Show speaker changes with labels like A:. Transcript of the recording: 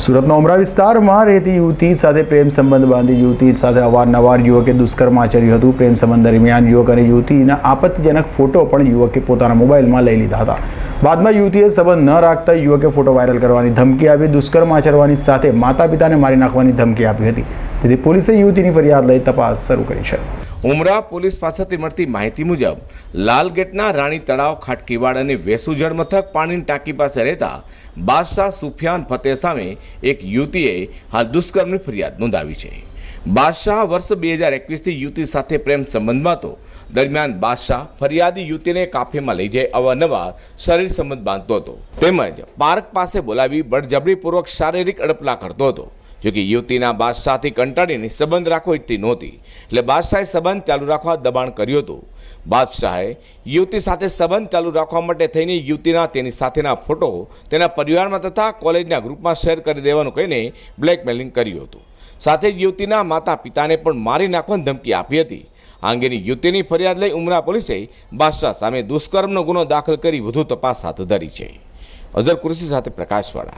A: સુરતના ઉમરા વિસ્તારમાં રહેતી યુવતી સાથે પ્રેમ સંબંધ બાંધી યુવતી સાથે અવારનવાર યુવકે દુષ્કર્મ આચર્યું હતું। પ્રેમ સંબંધ દરમિયાન યુવક અને યુવતીના આપત્તિજનક ફોટો પણ યુવકે પોતાના મોબાઈલમાં લઈ લીધા હતા। બાદમાં યુવતીએ સંબંધ ન રાખતા યુવકે ફોટો વાયરલ કરવાની ધમકી આપી દુષ્કર્મ આચરવાની સાથે માતા પિતાને મારી નાખવાની ધમકી આપી હતી। તેથી પોલીસે યુવતીની ફરિયાદ લઈ તપાસ શરૂ કરી છે।
B: ઉમરા પોલીસ પાસેથી મળતી માહિતી મુજબ લાલગેટના રાણી તળાવ ખાટકીવાડ અને વેસુજળ મથક પાણીની ટાંકી પાસે રહેતા બાદશાહ સુફિયાન ફતેહ સામે એક યુવતીએ હાલ દુષ્કર્મની ફરિયાદ નોંધાવી છે। બાદશાહ વર્ષ 2021થી યુવતી સાથે પ્રેમ સંબંધમાં હતો। દરમિયાન બાદશાહ ફરિયાદી યુવતીને કાફેમાં લઈ જઈ અવારનવાર શરીર સંબંધ બાંધતો હતો તેમજ પાર્ક પાસે બોલાવી બળજબરીપૂર્વક શારીરિક અડપલા કરતો હતો। જોકે યુવતીના બાદશાહથી કંટાળીને સંબંધ રાખવો ઈચ્છતી નહોતી એટલે બાદશાહે સંબંધ ચાલુ રાખવા દબાણ કર્યું હતું। બાદશાહે યુવતી સાથે સંબંધ ચાલુ રાખવા માટે થઈને યુવતીના તેની સાથેના ફોટો તેના પરિવારમાં તથા કોલેજના ગ્રુપમાં શેર કરી દેવાનું કહીને બ્લેકમેલિંગ કર્યું હતું। સાથે જ યુવતીના માતા પિતાને પણ મારી નાખવાની ધમકી આપી હતી। આ અંગેની યુવતીની ફરિયાદ લઈ ઉમરા પોલીસે બાદશાહ સામે દુષ્કર્મનો ગુનો દાખલ કરી વધુ તપાસ હાથ ધરી છે। અઝર કુરેશી સાથે પ્રકાશવાળા।